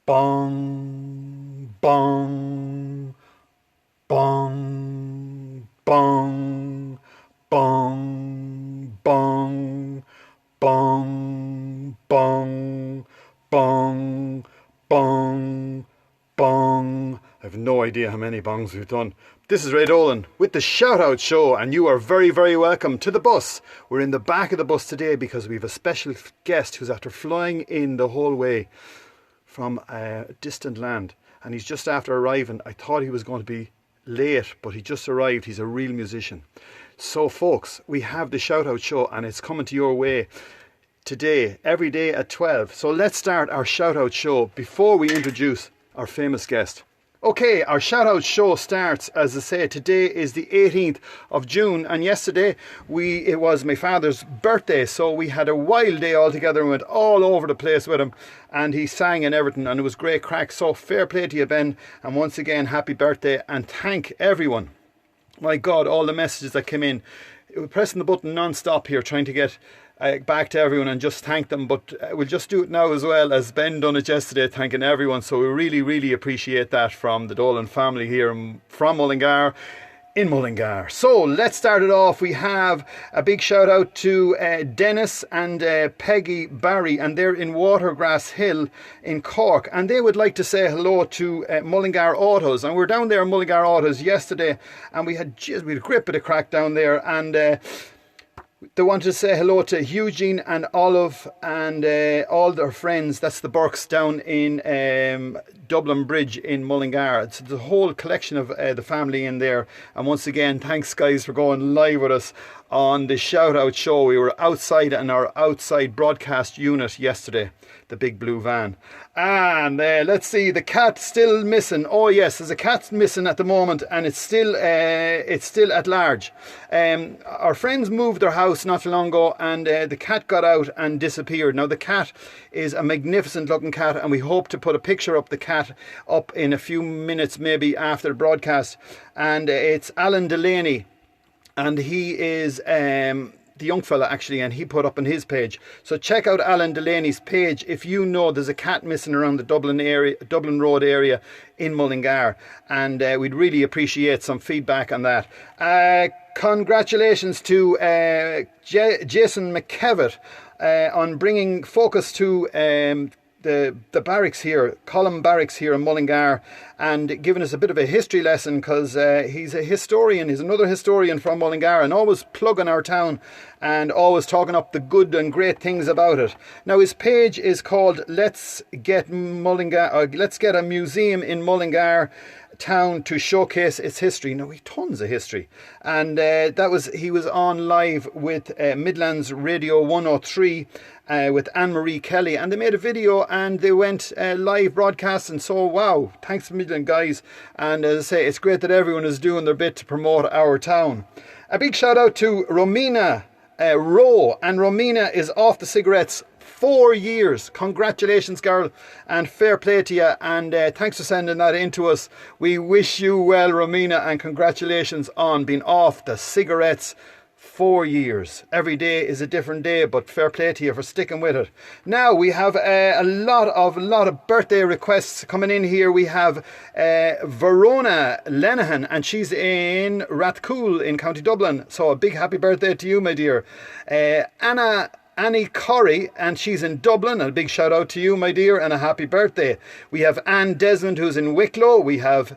Bong, bong, bong, bong, bong, bong, bong, bong, bong, bong, bong. I have no idea how many bongs we've done. This is Ray Dolan with the Shout Out Show, and you are very, very welcome to the bus. We're in the back of the bus today because we have a special guest who's after flying in the whole way from a distant land, and he's just after arriving. I thought he was going to be late, but he just arrived. He's a real musician. So folks, we have the Shout Out Show, and it's coming to your way today, every day at 12. So let's start our Shout Out Show before we introduce our famous guest. Okay, our shout out show starts, as I say, today is the 18th of June, and yesterday it was my father's birthday, so we had a wild day all together and went all over the place with him, and he sang and everything, and it was great crack. So fair play to you, Ben, and once again happy birthday, and thank everyone. My God, all the messages that came in. We're pressing the button non-stop here, trying to get back to everyone and just thank them, but we'll just do it now as well, as Ben done it yesterday, thanking everyone. So we really, really appreciate that from the Dolan family here from Mullingar, in Mullingar. So let's start it off. We have a big shout out to Dennis and Peggy Barry, and they're in Watergrass Hill in Cork, and they would like to say hello to Mullingar Autos. And we were down there in Mullingar Autos yesterday, and we had a great bit of crack down there, and they wanted to say hello to Eugene and Olive and all their friends. That's the Burks down in Dublin Bridge in Mullingar. It's the whole collection of the family in there. And once again, thanks guys for going live with us on the Shout Out Show. We were outside in our outside broadcast unit yesterday, the big blue van. And let's see, the cat still missing. Oh yes, there's a cat missing at the moment, and it's still at large. Our friends moved their house not too long ago, and the cat got out and disappeared. Now the cat is a magnificent looking cat, and we hope to put a picture of the cat up in a few minutes, maybe after the broadcast. And it's Alan Delaney, and he is the young fella actually, and he put up on his page. So check out Alan Delaney's page if you know there's a cat missing around the Dublin Road area in Mullingar, and we'd really appreciate some feedback on that. Congratulations to Jason McKevitt on bringing focus to the barracks here, Column Barracks here in Mullingar, and giving us a bit of a history lesson, because he's a historian. He's another historian from Mullingar, and always plugging our town and always talking up the good and great things about it. Now his page is called Let's Get a Museum in Mullingar town to showcase its history. Now we tons of history, and he was on live with Midlands Radio 103 with Anne-Marie Kelly, and they made a video and they went live broadcast. And so wow, thanks a million guys, and as I say, it's great that everyone is doing their bit to promote our town. A big shout out to Romina Rowe, and Romina is off the cigarettes 4 years. Congratulations, girl, and fair play to you, and thanks for sending that in to us. We wish you well, Romina, and congratulations on being off the cigarettes 4 years. Every day is a different day, but fair play to you for sticking with it. Now we have a lot of birthday requests coming in here. We have Verona Lenehan, and she's in Rathcoole in County Dublin. So a big happy birthday to you, my dear. Annie Corrie, and she's in Dublin, and a big shout out to you, my dear, and a happy birthday. We have Anne Desmond, who's in Wicklow. We have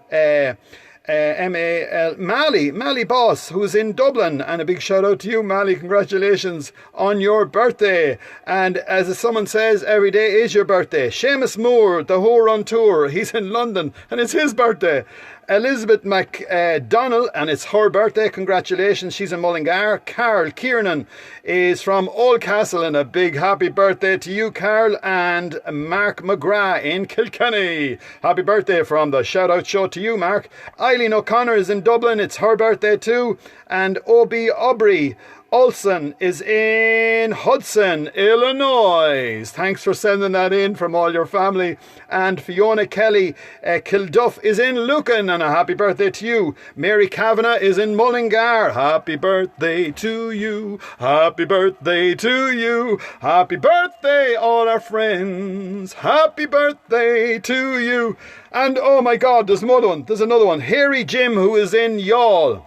Mally Boss, who's in Dublin, and a big shout out to you, Mally. Congratulations on your birthday. And as someone says, every day is your birthday. Seamus Moore, the whole on tour, he's in London and it's his birthday. Elizabeth McDonnell, and it's her birthday. Congratulations, she's in Mullingar. Carl Kiernan is from Oldcastle, and a big happy birthday to you, Carl. And Mark McGrath in Kilkenny, happy birthday from the Shout Out Show to you, Mark. Eileen O'Connor is in Dublin, it's her birthday too. And O.B. Aubrey Olson is in Hudson, Illinois. Thanks for sending that in from all your family. And Fiona Kelly, Kilduff is in Lucan, and a happy birthday to you. Mary Kavanagh is in Mullingar. Happy birthday to you. Happy birthday to you. Happy birthday, all our friends. Happy birthday to you. And oh my God, there's another one. There's another one. Hairy Jim, who is in Youghal.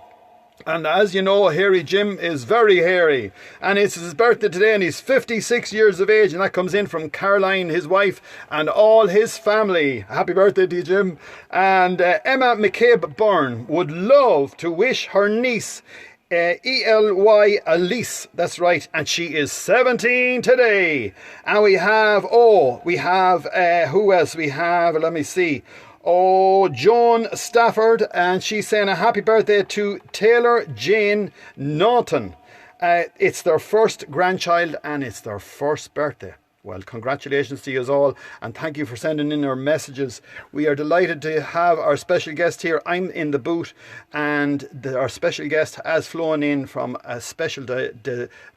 And as you know, Hairy Jim is very hairy. And it's his birthday today, and he's 56 years of age. And that comes in from Caroline, his wife, and all his family. Happy birthday to you, Jim. And Emma McCabe Byrne would love to wish her niece, Ely Elise, that's right, and she is 17 today. And we have, who else we have? Let me see. Oh, Joan Stafford, and she's saying a happy birthday to Taylor Jane Naughton. It's their first grandchild and it's their first birthday. Well, congratulations to you all, and thank you for sending in your messages. We are delighted to have our special guest here. I'm in the booth, and our special guest has flown in from a special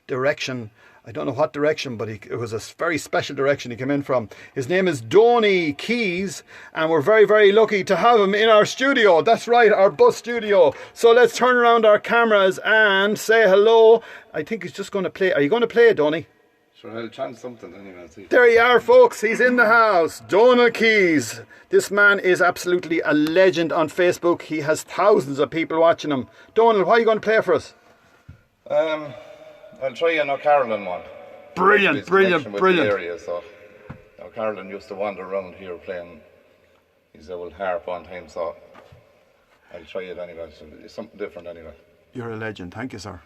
direction. I don't know what direction, but it was a very special direction he came in from. His name is Donny Keys, and we're very, very lucky to have him in our studio. That's right, our bus studio. So let's turn around our cameras and say hello. I think he's just going to play. Are you going to play it, Donny? Sure, I'll chant something anyway. See. There you are, folks. He's in the house. Donal Keys. This man is absolutely a legend on Facebook. He has thousands of people watching him. Donal, what are you going to play for us? I'll try an O'Carolan one. Brilliant, brilliant, brilliant. Area, so O'Carolan used to wander around here playing his old harp on time, so I'll try it anyway. So it's something different anyway. You're a legend. Thank you, sir.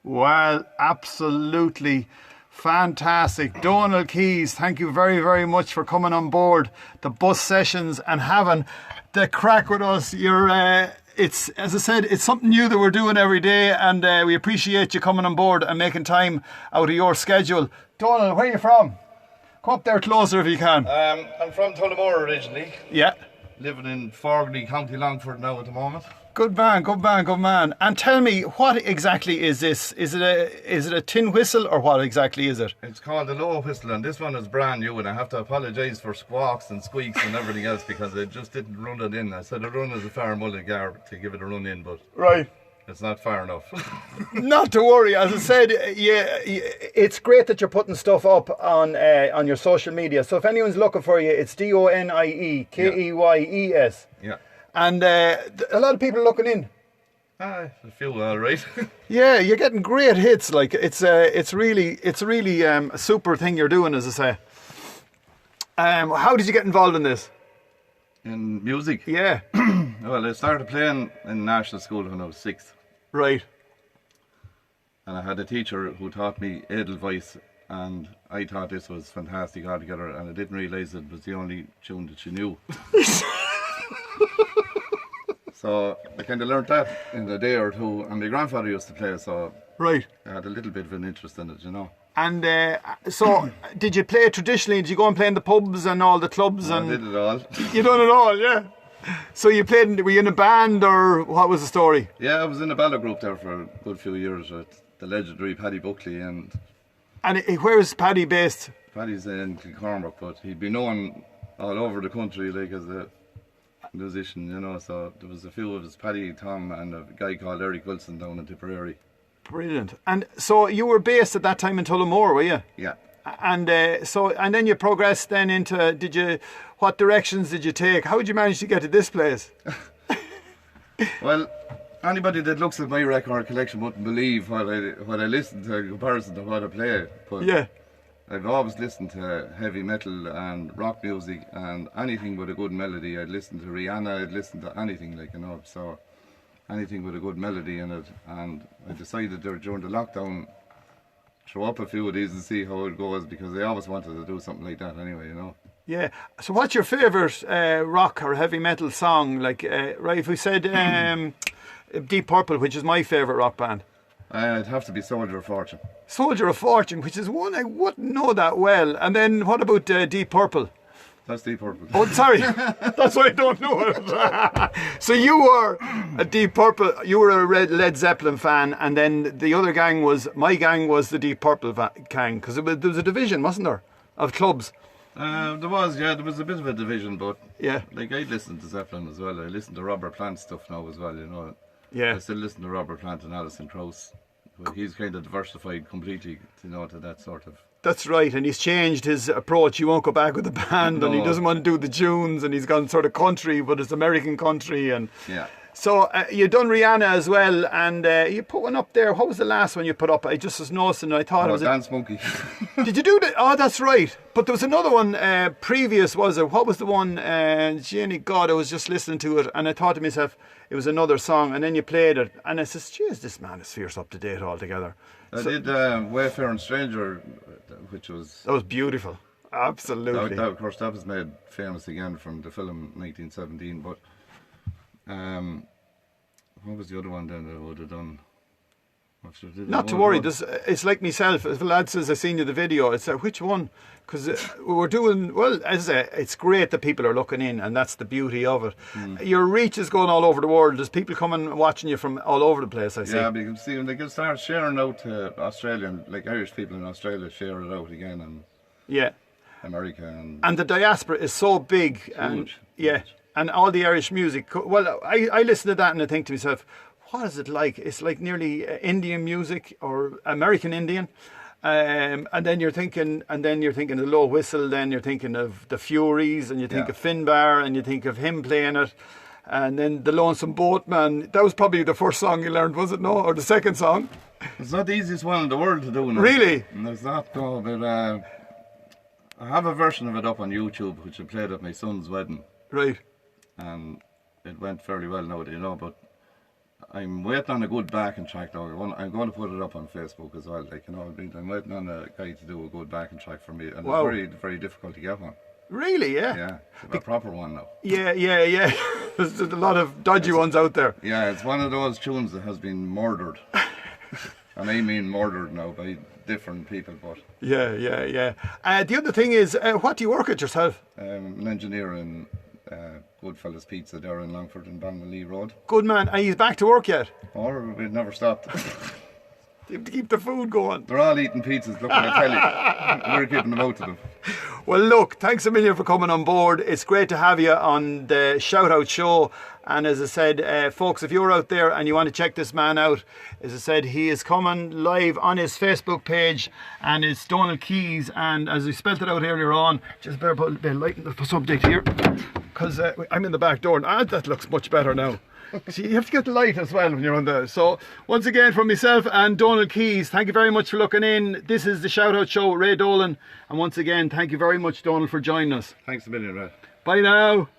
Well, absolutely fantastic. Donal Keys, thank you very, very much for coming on board the bus sessions and having the crack with us. You're it's, as I said, it's something new that we're doing every day, and we appreciate you coming on board and making time out of your schedule. Donald, where are you from? Come up there closer if you can. I'm from Tullamore originally. Yeah. Living in Forgney, County Longford now at the moment. Good man, good man, good man. And tell me, what exactly is this? Is it a tin whistle, or what exactly is it? It's called a low whistle, and this one is brand new, and I have to apologise for squawks and squeaks and everything else because I just didn't run it in. I said I'd run as a far mulligar to give it a run in, but right, it's not far enough. Not to worry. As I said, yeah, it's great that you're putting stuff up on your social media. So if anyone's looking for you, it's DONIEKEYES. Yeah. And a lot of people are looking in. A few, all right. Yeah, you're getting great hits. Like it's really a super thing you're doing, as I say. How did you get involved in this? In music? Yeah. Well, I started playing in national school when I was 6. Right. And I had a teacher who taught me Edelweiss, and I thought this was fantastic altogether, and I didn't realise it was the only tune that she knew. So I kind of learnt that in a day or two, and my grandfather used to play, so right. I had a little bit of an interest in it, you know. And so, did you play traditionally? Did you go and play in the pubs and all the clubs? I and did it all. You done it all, yeah. So you played? Were you in a band, or what was the story? Yeah, I was in a ballet group there for a good few years with the legendary Paddy Buckley, and where is Paddy based? Paddy's in Kilcormac, but he'd be known all over the country like as a musician, you know. So there was a few of us, Paddy, Tom, and a guy called Eric Wilson down in Tipperary. Brilliant. And so you were based at that time in Tullamore, were you? Yeah. And and then you progressed then into, what directions did you take? How did you manage to get to this place? Well, anybody that looks at my record collection wouldn't believe what I listen to in comparison to what I play. But yeah. I've always listened to heavy metal and rock music, and anything with a good melody. I'd listen to Rihanna, I'd listen to anything, like, you know, so anything with a good melody in it. And I decided there during the lockdown, throw up a few of these and see how it goes, because I always wanted to do something like that anyway, you know. Yeah. So what's your favourite rock or heavy metal song? Like, right, if we said Deep Purple, which is my favourite rock band. It'd have to be Soldier of Fortune. Soldier of Fortune, which is one I wouldn't know that well. And then what about Deep Purple? That's Deep Purple. Oh, sorry. That's why I don't know it. So you were a Deep Purple, you were a Led Zeppelin fan, and then the other gang was, my gang was the Deep Purple gang, because there was a division, wasn't there, of clubs? There was a bit of a division, but yeah, like I listened to Zeppelin as well. I listen to Robert Plant stuff now as well, you know. Yeah. I still listen to Robert Plant and Alison Krauss. But he's kind of diversified completely, you know, to that sort of. That's right, and he's changed his approach. He won't go back with the band, no. And he doesn't want to do the tunes, and he's gone sort of country, but it's American country, and yeah. So you done Rihanna as well, and you put one up there. What was the last one you put up? I just was noticing. I thought it was Dance Monkey. Did you do that? Oh, that's right. But there was another one previous, was there? What was the one? Jenny, God, I was just listening to it, and I thought to myself, it was another song, and then you played it, and I says, "Geez, this man is fierce up to date altogether." I did Wayfaring Stranger, which was... That was beautiful. Absolutely. Of course, that was made famous again from the film 1917, but what was the other one then that I would have done? Not to worry, it's like myself. If a lad says, "I seen you the video," it's which one? Because we're doing, well, as I say, it's great that people are looking in, and that's the beauty of it. Your reach is going all over the world. There's people coming watching you from all over the place, I see. Yeah, because see, they can start sharing out to Australia, like Irish people in Australia share it out again, and yeah, America. And the diaspora is so big. Huge. And yeah, and all the Irish music. Well, I listen to that and I think to myself, what is it like? It's like nearly Indian music or American Indian. And then you're thinking of the Low Whistle, then you're thinking of the Furies, and you think of Finbar, and you think of him playing it, and then the Lonesome Boatman. That was probably the first song you learned, was it? No, or the second song? It's not the easiest one in the world to do now. Really? It's not, no, but I have a version of it up on YouTube, which I played at my son's wedding. Right. And it went fairly well now, you know, but I'm waiting on a good backing track now. I'm going to put it up on Facebook as well. Like, you know, I'm waiting on a guy to do a good backing track for me, and wow. It's very, very difficult to get one. Really, yeah. Yeah, it's a proper one now. Yeah. There's a lot of dodgy ones out there. Yeah, it's one of those tunes that has been murdered. And I mean murdered now by different people, but... Yeah. The other thing is, what do you work at yourself? An engineer in Goodfellas Pizza there in Longford in Ballinlee Road. Good man. Are you back to work yet? Or we've never stopped. You have to keep the food going. They're all eating pizzas, looking at telly. We're giving them out to them. Well, look, thanks a million for coming on board. It's great to have you on the Shout Out Show. And as I said, folks, if you're out there and you want to check this man out, as I said, he is coming live on his Facebook page, and it's Donald Keys. And as we spelled it out earlier on, just better put a bit of light in the subject here, because I'm in the back door, and that looks much better now. See, you have to get the light as well when you're on there. So once again, from myself and Donald Keys, thank you very much for looking in. This is the Shout Out Show with Ray Dolan, and once again, thank you very much, Donald, for joining us. Thanks a million, Ray. Bye now.